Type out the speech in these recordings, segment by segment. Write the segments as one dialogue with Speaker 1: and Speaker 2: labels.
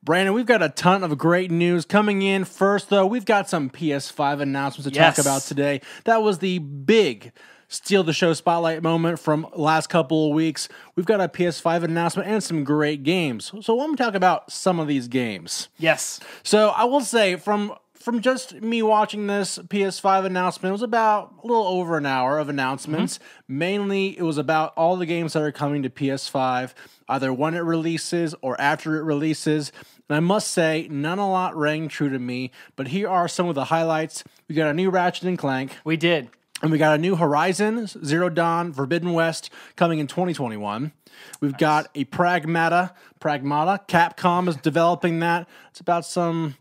Speaker 1: Brandon, we've got a ton of great news coming in. First, though, we've got some PS5 announcements to talk about today. That was the big steal the show spotlight moment from last couple of weeks. We've got a PS5 announcement and some great games. So let me talk about some of these games.
Speaker 2: Yes.
Speaker 1: So I will say from just me watching this PS5 announcement, it was about a little over an hour of announcements. Mainly, it was about all the games that are coming to PS5, either when it releases or after it releases. And I must say, none a lot rang true to me, but here are some of the highlights. We got a new Ratchet & Clank.
Speaker 2: We did.
Speaker 1: And we got a new Horizon Zero Dawn Forbidden West coming in 2021. We've got a Pragmata. Capcom is developing that. It's about some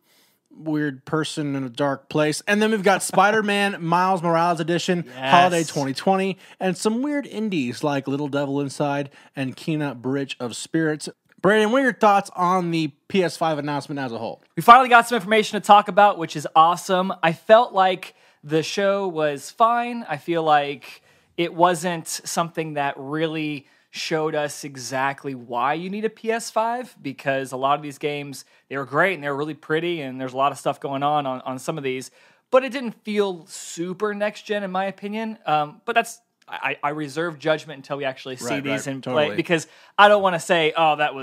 Speaker 1: weird person in a dark place. And then we've got Spider-Man Miles Morales Edition, Holiday 2020, and some weird indies like Little Devil Inside and Kena Bridge of Spirits. Brandon, what are your thoughts on the PS5 announcement as a whole?
Speaker 2: We finally got some information to talk about, which is awesome. I felt like the show was fine. I feel like it wasn't something that really showed us exactly why you need a PS5, because a lot of these games, they were great and they were really pretty, and there's a lot of stuff going on some of these, but it didn't feel super next gen in my opinion. But that's I reserve judgment until we actually see these in play, because I don't want to say, oh, that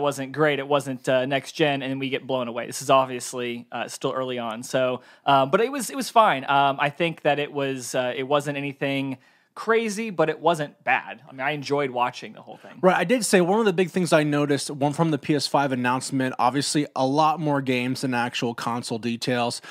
Speaker 2: wasn't great, it wasn't next gen, and we get blown away. This is obviously still early on, so but it was fine. I think that it wasn't anything crazy, but it wasn't bad. I mean, I enjoyed watching the whole thing.
Speaker 1: Right, I did say one of the big things I noticed, one from the PS5 announcement, obviously a lot more games than actual console details.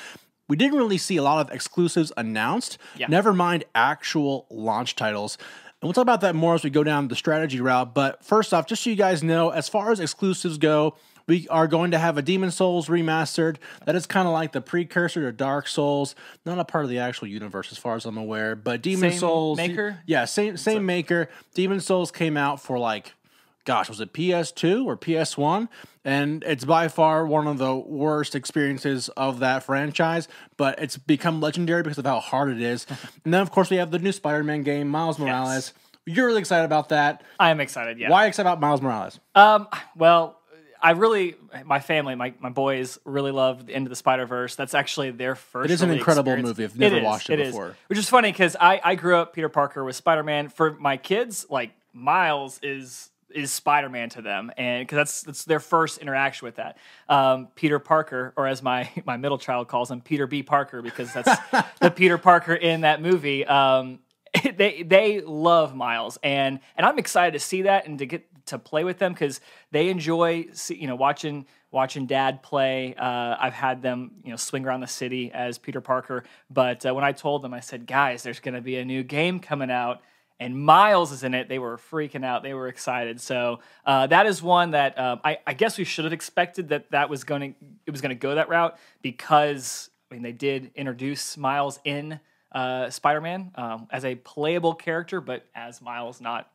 Speaker 1: We didn't really see a lot of exclusives announced, never mind actual launch titles. And we'll talk about that more as we go down the strategy route. But first off, just so you guys know, as far as exclusives go, we are going to have a Demon's Souls remastered. That is kind of like the precursor to Dark Souls. Not a part of the actual universe as far as I'm aware. But Demon's Souls...
Speaker 2: maker?
Speaker 1: Yeah, same maker. Demon's Souls came out for was it PS2 or PS1? And it's by far one of the worst experiences of that franchise, but it's become legendary because of how hard it is. And then, of course, we have the new Spider-Man game, Miles Morales. You're really excited about that.
Speaker 2: I am excited, yeah.
Speaker 1: Why excited about Miles Morales?
Speaker 2: Well, my family, my boys really love Into the Spider-Verse. That's actually their first.
Speaker 1: It is an incredible
Speaker 2: experience.
Speaker 1: movie. I've never watched it before.
Speaker 2: Which is funny because I grew up Peter Parker with Spider-Man. For my kids, Miles is Spider-Man to them, and because that's their first interaction with that. Peter Parker, or as my middle child calls him, Peter B. Parker, because that's the Peter Parker in that movie. They love Miles, and I'm excited to see that and to get to play with them because they enjoy watching Dad play. I've had them swing around the city as Peter Parker, but when I told them, I said, guys, there's going to be a new game coming out and Miles is in it, they were freaking out. They were excited. So that is one that I guess we should have expected that was going to go that route, because they did introduce Miles in Spider-Man as a playable character, but as Miles, not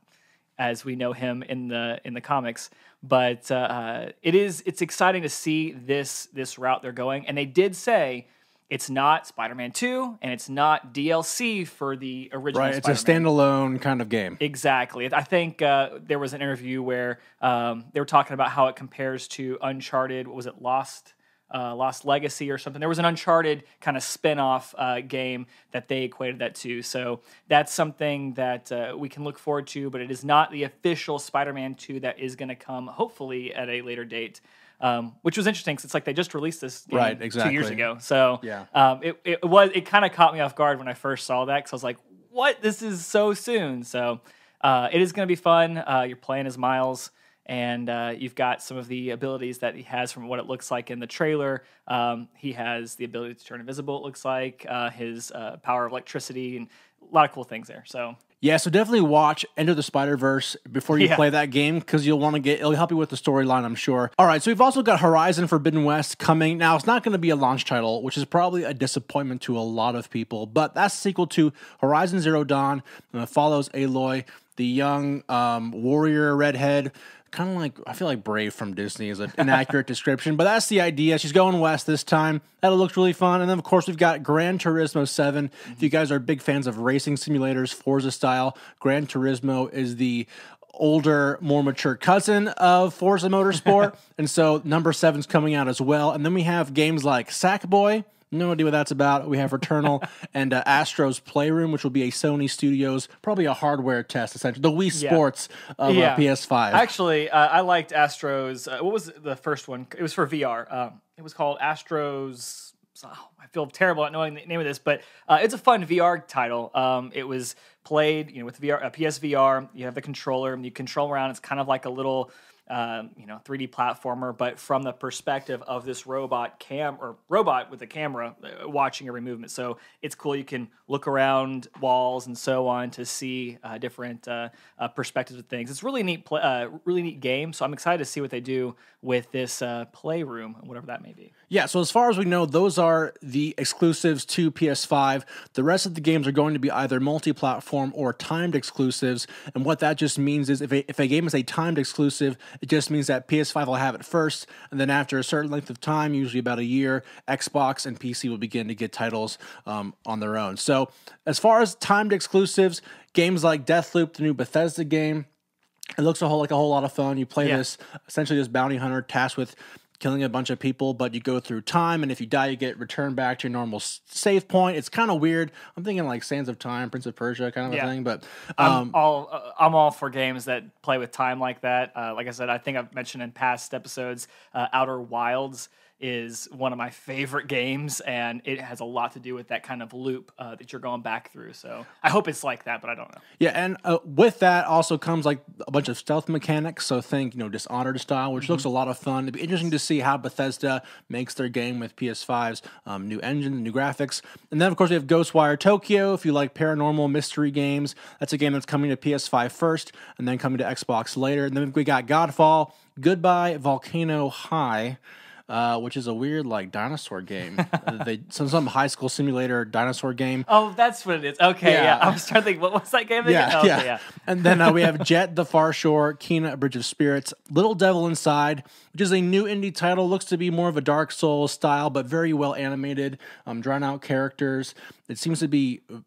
Speaker 2: as we know him in the comics. But it's exciting to see this route they're going, and they did say it's not Spider-Man 2, and it's not DLC for the original Spider-Man.
Speaker 1: Right, it's a standalone kind of game.
Speaker 2: Exactly. I think there was an interview where they were talking about how it compares to Uncharted. What was it, Lost Legacy or something? There was an Uncharted kind of spin-off game that they equated that to. So that's something that we can look forward to, but it is not the official Spider-Man 2 that is going to come, hopefully, at a later date. Which was interesting because it's they just released this game 2 years ago. So it kind of caught me off guard when I first saw that, because I was like, what? This is so soon. So it is going to be fun. You're playing as Miles, and you've got some of the abilities that he has from what it looks like in the trailer. He has the ability to turn invisible, it looks like, his power of electricity, and a lot of cool things there. So
Speaker 1: yeah, so definitely watch Enter the Spider-Verse before you play that game, because it'll help you with the storyline, I'm sure. All right, so we've also got Horizon Forbidden West coming. Now, it's not going to be a launch title, which is probably a disappointment to a lot of people, but that's a sequel to Horizon Zero Dawn, and it follows Aloy, the young warrior redhead. Kind of I feel like Brave from Disney is an inaccurate description, but that's the idea. She's going west this time. That looks really fun. And then, of course, we've got Gran Turismo 7. If you guys are big fans of racing simulators, Forza-style style. Gran Turismo is the older, more mature cousin of Forza Motorsport. And so number 7's coming out as well. And then we have games like Sackboy. No idea what that's about. We have Returnal and Astro's Playroom, which will be a Sony Studios, probably a hardware test, essentially. The Wii Sports of PS5.
Speaker 2: Actually, I liked Astro's. What was the first one? It was for VR. It was called Astro's. Oh, I feel terrible not knowing the name of this, but it's a fun VR title. It was played, with VR, PSVR. You have the controller, and you control around. It's kind of like a little 3D platformer, but from the perspective of this robot with a camera watching every movement. So it's cool. You can look around walls and so on to see different perspectives of things. It's really neat, really neat game. So I'm excited to see what they do with this Playroom, whatever that may be.
Speaker 1: Yeah, so as far as we know, those are the exclusives to PS5. The rest of the games are going to be either multi-platform or timed exclusives. And what that just means is if a game is a timed exclusive, it just means that PS5 will have it first, and then after a certain length of time, usually about a year, Xbox and PC will begin to get titles on their own. So as far as timed exclusives, games like Deathloop, the new Bethesda game, it looks like a whole lot of fun. You play this, essentially this bounty hunter tasked with killing a bunch of people, but you go through time, and if you die, you get returned back to your normal save point. It's kind of weird. I'm thinking like Sands of Time, Prince of Persia kind of a thing, but
Speaker 2: I'm all for games that play with time like that. Like I said, I think I've mentioned in past episodes, Outer Wilds is one of my favorite games, and it has a lot to do with that kind of loop that you're going back through. So I hope it's like that, but I don't know.
Speaker 1: Yeah, and with that also comes like a bunch of stealth mechanics. So think, Dishonored style, which looks a lot of fun. It'd be interesting to see how Bethesda makes their game with PS5's new engine, new graphics. And then, of course, we have Ghostwire Tokyo. If you like paranormal mystery games, that's a game that's coming to PS5 first and then coming to Xbox later. And then we got Godfall, Goodbye Volcano High, which is a weird dinosaur game. Some high school simulator dinosaur game.
Speaker 2: Oh, that's what it is. Okay, yeah. I was trying to think, what was that game again?
Speaker 1: Yeah. And then we have Jet the Far Shore, Kena, A Bridge of Spirits, Little Devil Inside, which is a new indie title. Looks to be more of a Dark Souls style, but very well animated, drawn out characters. It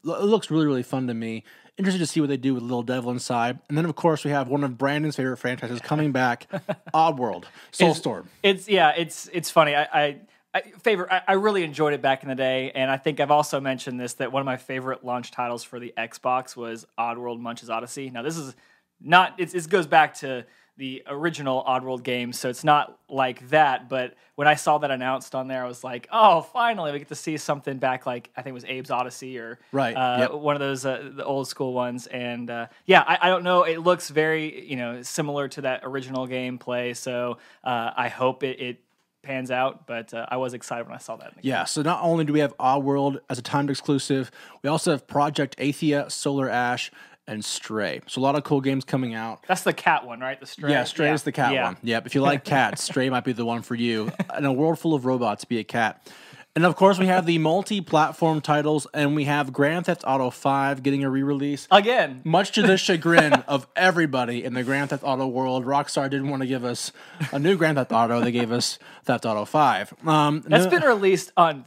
Speaker 1: looks really, really fun to me. Interested to see what they do with Little Devil Inside. And then, of course, we have one of Brandon's favorite franchises coming back, Oddworld, Soulstorm.
Speaker 2: It's funny. I really enjoyed it back in the day, and I think I've also mentioned this, that one of my favorite launch titles for the Xbox was Oddworld Munch's Odyssey. Now, this is not, it goes back to the original Oddworld game, so it's not like that, but when I saw that announced on there, I was like, oh, finally, we get to see something back like, I think it was Abe's Odyssey or one of those, the old school ones, and I don't know, it looks very, similar to that original gameplay, so I hope it pans out, but I was excited when I saw that.
Speaker 1: Yeah, so not only do we have Oddworld as a timed exclusive, we also have Project Athia, Solar Ash, and Stray. So a lot of cool games coming out.
Speaker 2: That's the cat one, right? The Stray?
Speaker 1: Yeah, Stray is the cat one. Yep, if you like cats, Stray might be the one for you. In a world full of robots, be a cat. And of course, we have the multi-platform titles, and we have Grand Theft Auto 5 getting a re-release.
Speaker 2: Again.
Speaker 1: Much to the chagrin of everybody in the Grand Theft Auto world. Rockstar didn't want to give us a new Grand Theft Auto. They gave us Theft Auto 5.
Speaker 2: That's been released on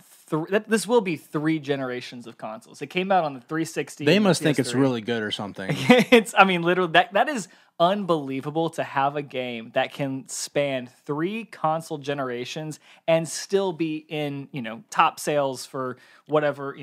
Speaker 2: this will be 3 generations of consoles. It came out on the 360.
Speaker 1: They must think it's really good or something.
Speaker 2: Literally, that is unbelievable to have a game that can span 3 console generations and still be in, top sales for whatever,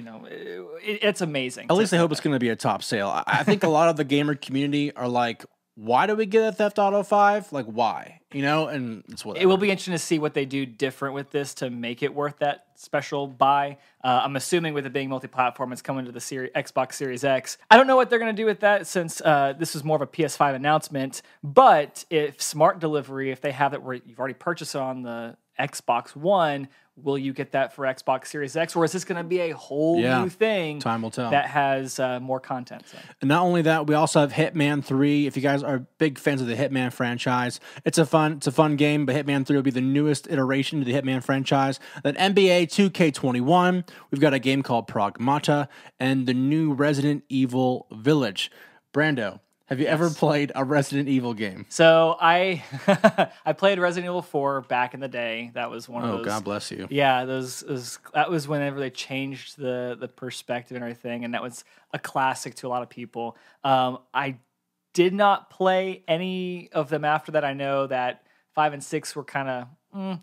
Speaker 2: it's amazing.
Speaker 1: At least I hope it's going to be a top sale. I think a lot of the gamer community are like, why do we get a Theft Auto 5? Like, why? And it's whatever.
Speaker 2: It will be interesting to see what they do different with this to make it worth that special buy. I'm assuming with it being multi-platform, it's coming to the Xbox Series X. I don't know what they're going to do with that since this is more of a PS5 announcement, but if Smart Delivery, if they have it where you've already purchased it on the Xbox One, will you get that for Xbox Series X, or is this going to be a whole new thing?
Speaker 1: Time will tell.
Speaker 2: That has more content. So.
Speaker 1: And not only that, we also have Hitman 3. If you guys are big fans of the Hitman franchise, it's a fun game, but Hitman 3 will be the newest iteration to the Hitman franchise. Then NBA 2K21, we've got a game called Pragmata, and the new Resident Evil Village. Brando, Have you ever played a Resident Evil game?
Speaker 2: So I I played Resident Evil 4 back in the day. That was one of those.
Speaker 1: Oh, God bless you.
Speaker 2: Yeah, that was whenever they changed the perspective and everything, and that was a classic to a lot of people. I did not play any of them after that. I know that 5 and 6 were kind of.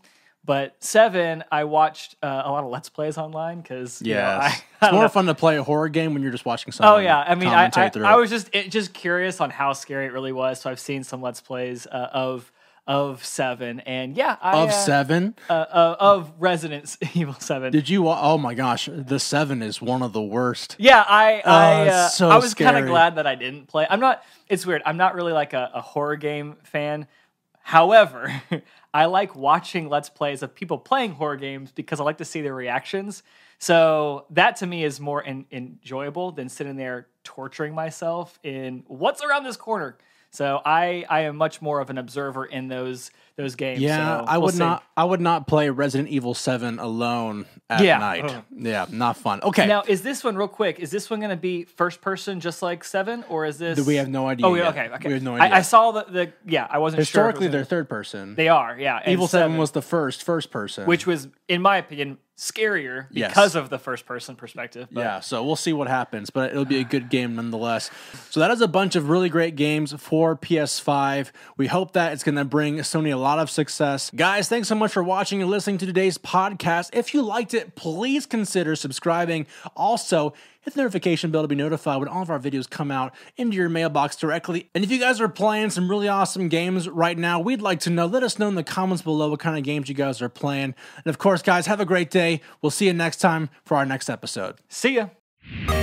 Speaker 2: But 7, I watched a lot of Let's Plays online because
Speaker 1: it's more fun to play a horror game when you're just watching someone.
Speaker 2: Oh yeah, I mean, I was just curious on how scary it really was. So I've seen some Let's Plays of 7, and
Speaker 1: of 7
Speaker 2: of Resident Evil 7.
Speaker 1: Did you? Oh my gosh, the 7 is one of the worst.
Speaker 2: Yeah, I was kind of
Speaker 1: scary.
Speaker 2: glad that I didn't play. I'm not. It's weird. I'm not really like a horror game fan. However, I like watching Let's Plays of people playing horror games because I like to see their reactions. So that to me is more enjoyable than sitting there torturing myself in what's around this corner. So I am much more of an observer in those games.
Speaker 1: Yeah,
Speaker 2: so
Speaker 1: I would not play Resident Evil 7 alone at night.
Speaker 2: Ugh.
Speaker 1: Yeah, not fun. Okay.
Speaker 2: Now, is this one real quick? Is this one going to be first person just like 7, or is this?
Speaker 1: We have no idea.
Speaker 2: Oh,
Speaker 1: yet.
Speaker 2: Okay.
Speaker 1: We have no idea.
Speaker 2: I saw the I wasn't sure.
Speaker 1: Historically, they're third person.
Speaker 2: They are, yeah.
Speaker 1: Evil 7 was the first person,
Speaker 2: which was, in my opinion, scarier because of the first person perspective. But.
Speaker 1: Yeah, so we'll see what happens, but it'll be a good game nonetheless. So that is a bunch of really great games for PS5. We hope that it's going to bring Sony a lot of success. Guys, thanks so much for watching and listening to today's podcast. If you liked it, please consider subscribing. Also, hit the notification bell to be notified when all of our videos come out into your mailbox directly. And if you guys are playing some really awesome games right now, we'd like to know. Let us know in the comments below what kind of games you guys are playing. And of course, guys, have a great day. We'll see you next time for our next episode.
Speaker 2: See ya.